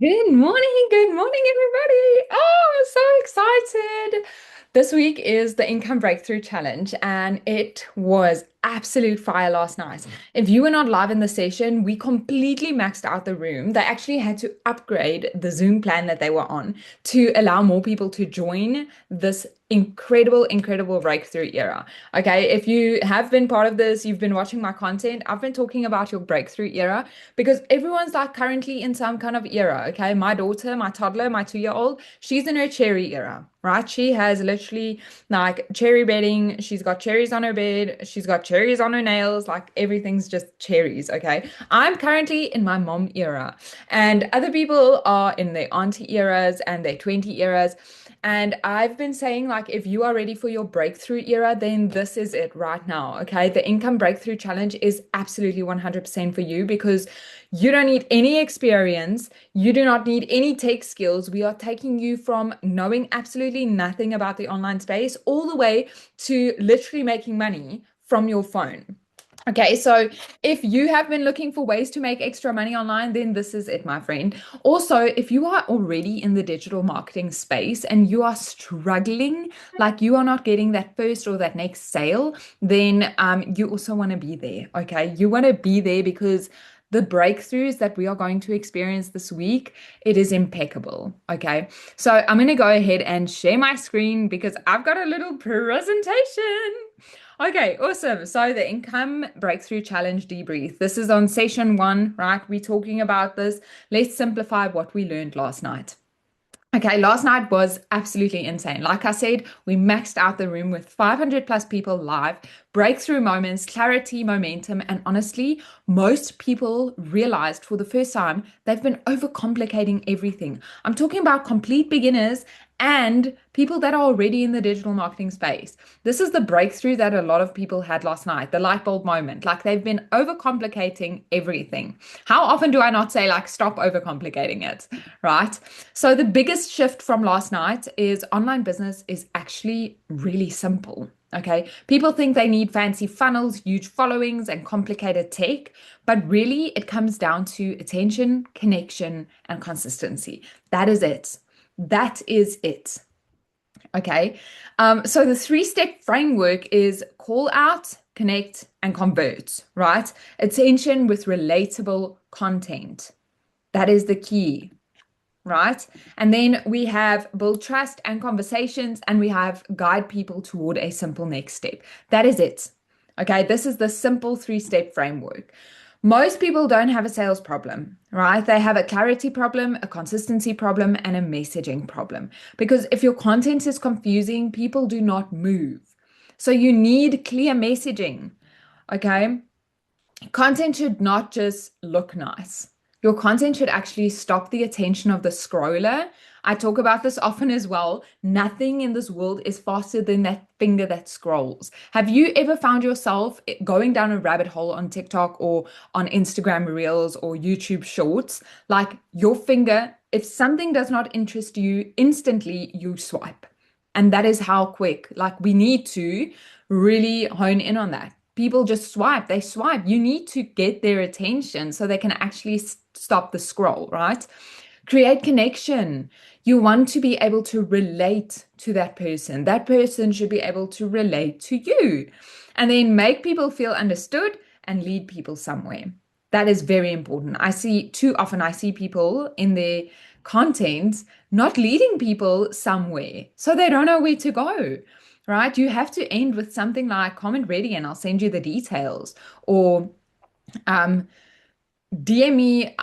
Good morning, everybody. Oh, I'm so excited. This week is the Income Breakthrough Challenge, and it was absolute fire last night. If you were not live in the session, we completely maxed out the room. They actually had to upgrade the Zoom plan that they were on to allow more people to join this incredible breakthrough era. Okay, if you have been part of this, you've been watching my content, I've been talking about your breakthrough era because everyone's like currently in some kind of era. Okay, my daughter, my toddler, my 2-year-old, she's in her cherry era, right? She has literally like cherry bedding. She's got cherries on her bed. She's got cherries on her nails. Like everything's just cherries. Okay, I'm currently in my mom era, and other people are in their auntie eras and their 20 eras. And I've been saying, like, if you are ready for your breakthrough era, then this is it right now. Okay. The Income Breakthrough Challenge is absolutely 100% for you because you don't need any experience. You do not need any tech skills. We are taking you from knowing absolutely nothing about the online space all the way to literally making money from your phone. Okay, so if you have been looking for ways to make extra money online, then this is it, my friend. Also, if you are already in the digital marketing space and you are struggling, like you are not getting that first or that next sale, then you also want to be there. Okay, you want to be there because the breakthroughs that we are going to experience this week, it is impeccable. Okay, so I'm going to go ahead and share my screen because I've got a little presentation. Okay, awesome. So the Income Breakthrough Challenge debrief. This is on session one, right? We're talking about this. Let's simplify what we learned last night. Okay, last night was absolutely insane. Like I said, we maxed out the room with 500 plus people live, breakthrough moments, clarity, momentum, and honestly, most people realized for the first time they've been overcomplicating everything. I'm talking about complete beginners and people that are already in the digital marketing space. This is the breakthrough that a lot of people had last night, the light bulb moment. Like they've been overcomplicating everything. How often do I not say, like, stop overcomplicating it, right? So, the biggest shift from last night is online business is actually really simple. Okay. People think they need fancy funnels, huge followings, and complicated tech, but really it comes down to attention, connection, and consistency. That is it. That is it. Okay. So the three-step framework is call out, connect, and convert, right? Attention with relatable content. That is the key, right? And then we have build trust and conversations, and we have guide people toward a simple next step. That is it. Okay, this is the simple three-step framework. Most people don't have a sales problem, right? They have a clarity problem, a consistency problem, and a messaging problem. Because if your content is confusing, people do not move. So you need clear messaging, okay? Content should not just look nice. Your content should actually stop the attention of the scroller. I talk about this often as well. Nothing in this world is faster than that finger that scrolls. Have you ever found yourself going down a rabbit hole on TikTok or on Instagram Reels or YouTube Shorts? Like your finger, if something does not interest you, instantly you swipe. And that is how quick. Like we need to really hone in on that. People just swipe, they swipe. You need to get their attention so they can actually stop the scroll, right? Create connection. You want to be able to relate to that person. That person should be able to relate to you. And then make people feel understood and lead people somewhere. That is very important. I see too often, I see people in their content not leading people somewhere. So they don't know where to go, right? You have to end with something like comment ready and I'll send you the details, or um, DM me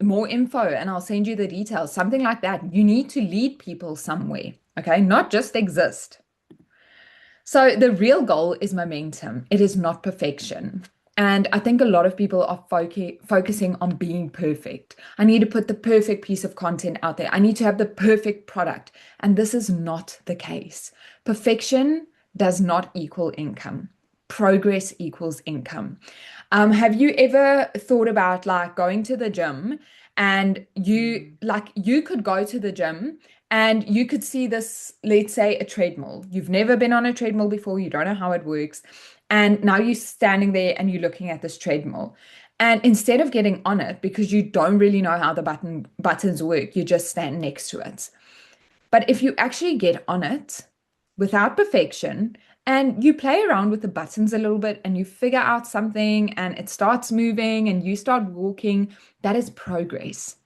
more info and I'll send you the details, something like that. You need to lead people somewhere, okay? Not just exist. So the real goal is momentum. It is not perfection. And I think a lot of people are focusing on being perfect. I need to put the perfect piece of content out there. I need to have the perfect product. And this is not the case. Perfection does not equal income. Progress equals income. Have you ever thought about like going to the gym and you could go to the gym and you could see this, let's say a treadmill. You've never been on a treadmill before, you don't know how it works. And now you're standing there and you're looking at this treadmill. And instead of getting on it because you don't really know how the buttons work, you just stand next to it. But if you actually get on it without perfection and you play around with the buttons a little bit and you figure out something and it starts moving and you start walking, that is progress.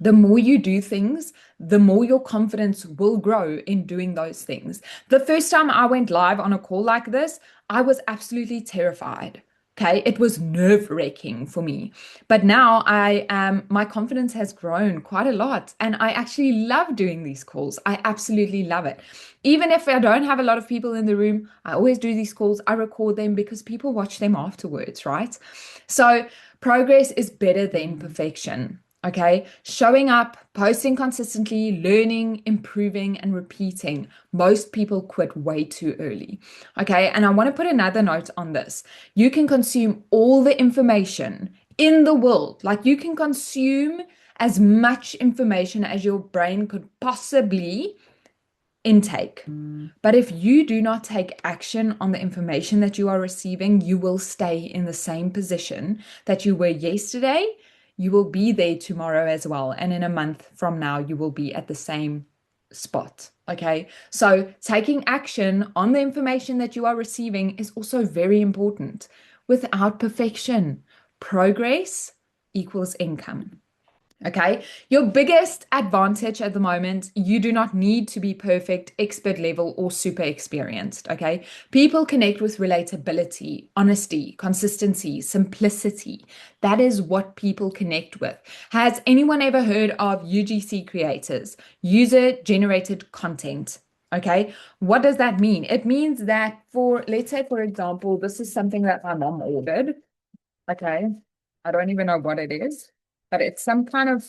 The more you do things, the more your confidence will grow in doing those things. The first time I went live on a call like this, I was absolutely terrified. Okay, it was nerve-wracking for me. But now my confidence has grown quite a lot and I actually love doing these calls. I absolutely love it. Even if I don't have a lot of people in the room, I always do these calls. I record them because people watch them afterwards, right? So progress is better than perfection. Okay, showing up, posting consistently, learning, improving, and repeating. Most people quit way too early. Okay, and I want to put another note on this. You can consume all the information in the world, like you can consume as much information as your brain could possibly intake. But if you do not take action on the information that you are receiving, you will stay in the same position that you were yesterday. You will be there tomorrow as well. And in a month from now, you will be at the same spot. Okay. So taking action on the information that you are receiving is also very important. Without perfection, progress equals income. Okay. Your biggest advantage at the moment, you do not need to be perfect, expert level, or super experienced. Okay. People connect with relatability, honesty, consistency, simplicity. That is what people connect with. Has anyone ever heard of UGC creators? User generated content. Okay. What does that mean? It means that let's say, for example, this is something that my mom ordered. Okay. I don't even know what it is, but it's some kind of,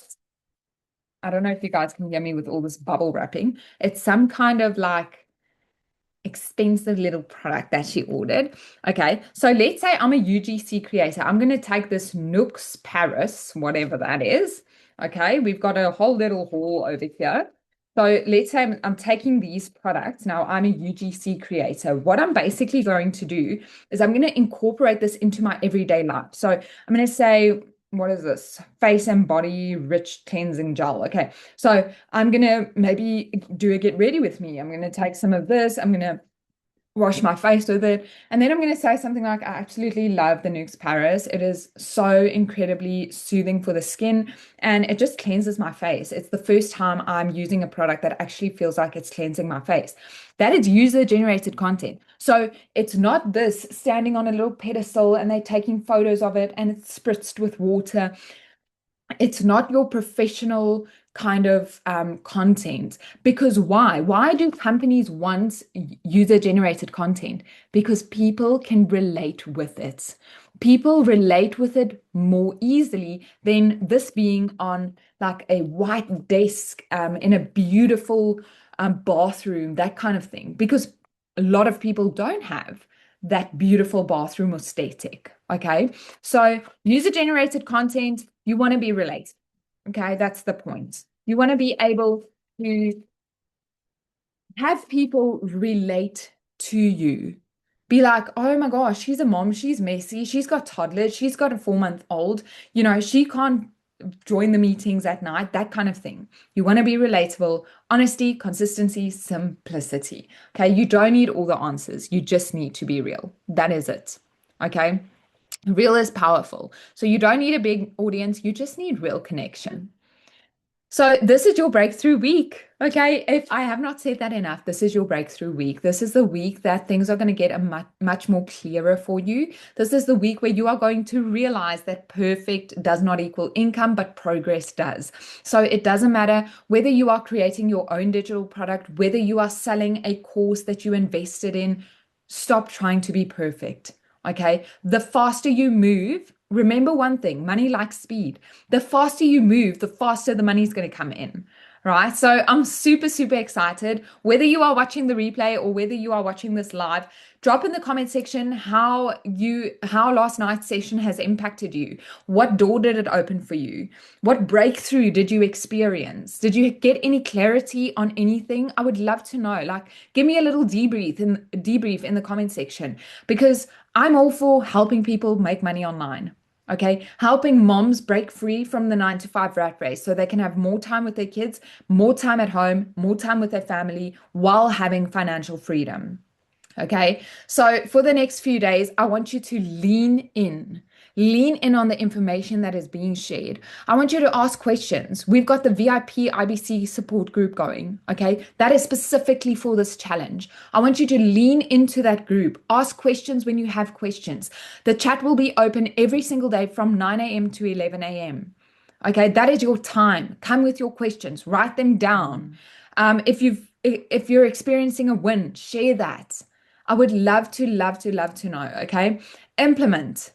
I don't know if you guys can hear me with all this bubble wrapping. It's some kind of like expensive little product that she ordered. Okay, so let's say I'm a UGC creator. I'm going to take this Nooks Paris, whatever that is. Okay, we've got a whole little haul over here. So let's say I'm taking these products. Now I'm a UGC creator. What I'm basically going to do is I'm going to incorporate this into my everyday life. So I'm going to say, what is this? Face and body rich cleansing gel. Okay. So I'm going to maybe do a get ready with me. I'm going to take some of this. I'm going to wash my face with it. And then I'm going to say something like, I absolutely love the Nuxe Paris. It is so incredibly soothing for the skin and it just cleanses my face. It's the first time I'm using a product that actually feels like it's cleansing my face. That is user generated content. So it's not this standing on a little pedestal and they're taking photos of it and it's spritzed with water. It's not your professional kind of content. Because why? Why do companies want user generated content? Because people can relate with it. People relate with it more easily than this being on like a white desk in a beautiful bathroom, that kind of thing. Because a lot of people don't have that beautiful bathroom aesthetic. Okay. So user generated content, you want to be related. Okay. That's the point. You want to be able to have people relate to you. Be like, oh my gosh, she's a mom, she's messy, she's got toddlers, she's got a 4-month old, she can't join the meetings at night, that kind of thing. You want to be relatable, honesty, consistency, simplicity. Okay, you don't need all the answers, you just need to be real. That is it. Okay, real is powerful. So you don't need a big audience, you just need real connection. So this is your breakthrough week. Okay. If I have not said that enough, this is your breakthrough week. This is the week that things are going to get much more clearer for you. This is the week where you are going to realize that perfect does not equal income, but progress does. So it doesn't matter whether you are creating your own digital product, whether you are selling a course that you invested in, stop trying to be perfect. Okay. The faster you move, remember one thing, money likes speed. The faster you move, the faster the money is going to come in. Right. So I'm super, super excited. Whether you are watching the replay or whether you are watching this live, drop in the comment section how last night's session has impacted you. What door did it open for you? What breakthrough did you experience? Did you get any clarity on anything? I would love to know. Like, give me a little debrief in the comment section because I'm all for helping people make money online. Okay, helping moms break free from the 9 to 5 rat race so they can have more time with their kids, more time at home, more time with their family while having financial freedom. Okay, so for the next few days, I want you to lean in. Lean in on the information that is being shared. I want you to ask questions. We've got the VIP IBC support group going. Okay, that is specifically for this challenge. I want you to lean into that group. Ask questions when you have questions. The chat will be open every single day from 9 a.m. to 11 a.m. Okay, that is your time. Come with your questions, write them down. If you're experiencing a win, share that. I would love to, love to, love to know. Okay. Implement.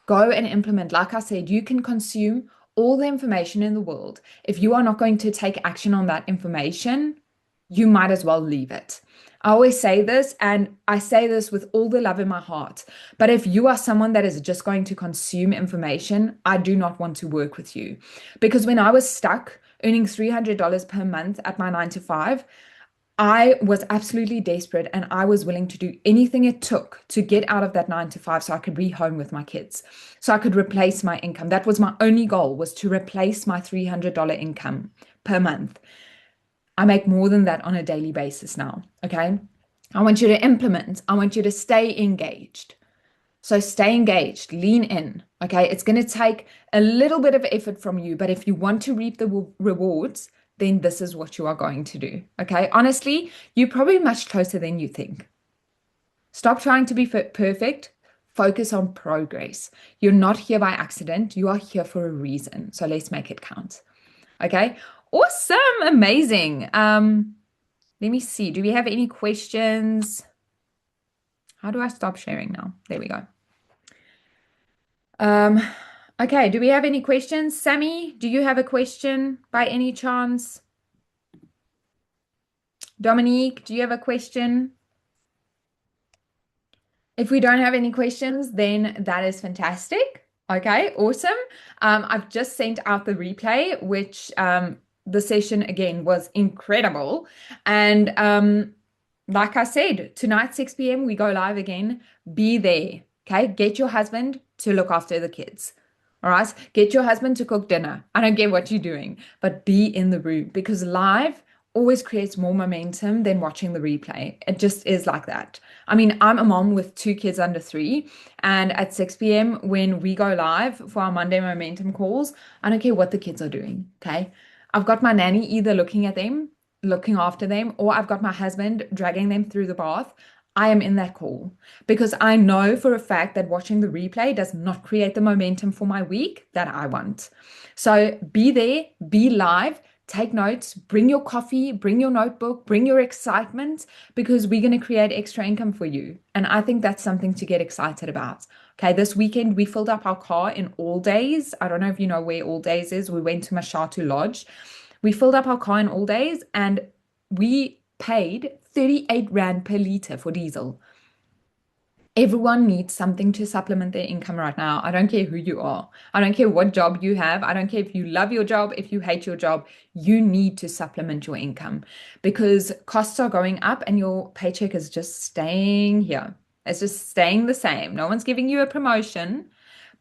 Go and implement. Like I said, you can consume all the information in the world. If you are not going to take action on that information, you might as well leave it. I always say this, and I say this with all the love in my heart. But if you are someone that is just going to consume information, I do not want to work with you. Because when I was stuck earning $300 per month at my 9 to 5, I was absolutely desperate and I was willing to do anything it took to get out of that 9 to 5 so I could be home with my kids, so I could replace my income. That was my only goal, was to replace my $300 income per month. I make more than that on a daily basis now. Okay. I want you to implement. I want you to stay engaged. So stay engaged, lean in. Okay. It's going to take a little bit of effort from you, but if you want to reap the rewards, then this is what you are going to do. Okay. Honestly, you're probably much closer than you think. Stop trying to be perfect. Focus on progress. You're not here by accident. You are here for a reason. So let's make it count. Okay. Awesome. Amazing. Let me see. Do we have any questions? How do I stop sharing now? There we go. Um, okay. Do we have any questions? Sammy, do you have a question by any chance? Dominique, do you have a question? If we don't have any questions, then that is fantastic. Okay, awesome. I've just sent out the replay, which the session again was incredible. And like I said, tonight, 6 p.m., we go live again. Be there. Okay, get your husband to look after the kids. All right, get your husband to cook dinner. I don't care what you're doing, but be in the room, because live always creates more momentum than watching the replay. It just is like that. I mean, I'm a mom with 2 kids under 3, and at 6 p.m. when we go live for our Monday momentum calls, I don't care what the kids are doing. Okay, I've got my nanny either looking at them, looking after them, or I've got my husband dragging them through the bath. I am in that call because I know for a fact that watching the replay does not create the momentum for my week that I want. So be there, be live, take notes, bring your coffee, bring your notebook, bring your excitement, because we're going to create extra income for you. And I think that's something to get excited about. Okay, this weekend we filled up our car in All Days. I don't know if you know where All Days is. We went to Mashatu Lodge. We filled up our car in All Days and we paid 38 Rand per liter for diesel. Everyone needs something to supplement their income right now. I don't care who you are. I don't care what job you have. I don't care if you love your job, if you hate your job. You need to supplement your income because costs are going up and your paycheck is just staying here. It's just staying the same. No one's giving you a promotion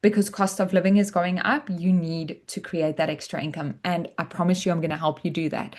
because cost of living is going up. You need to create that extra income. And I promise you, I'm going to help you do that.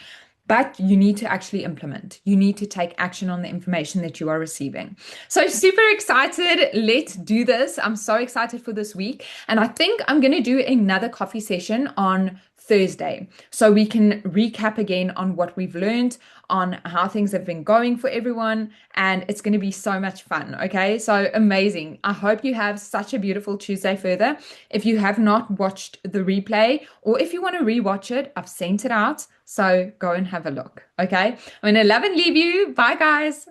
But you need to actually implement. You need to take action on the information that you are receiving. So super excited. Let's do this. I'm so excited for this week. And I think I'm going to do another coffee session on Thursday, so we can recap again on what we've learned, on how things have been going for everyone, and it's going to be so much fun. Okay, so amazing. I hope you have such a beautiful Tuesday further. If you have not watched the replay, or if you want to rewatch it, I've sent it out, so go and have a look. Okay, I'm going to love and leave you. Bye, guys.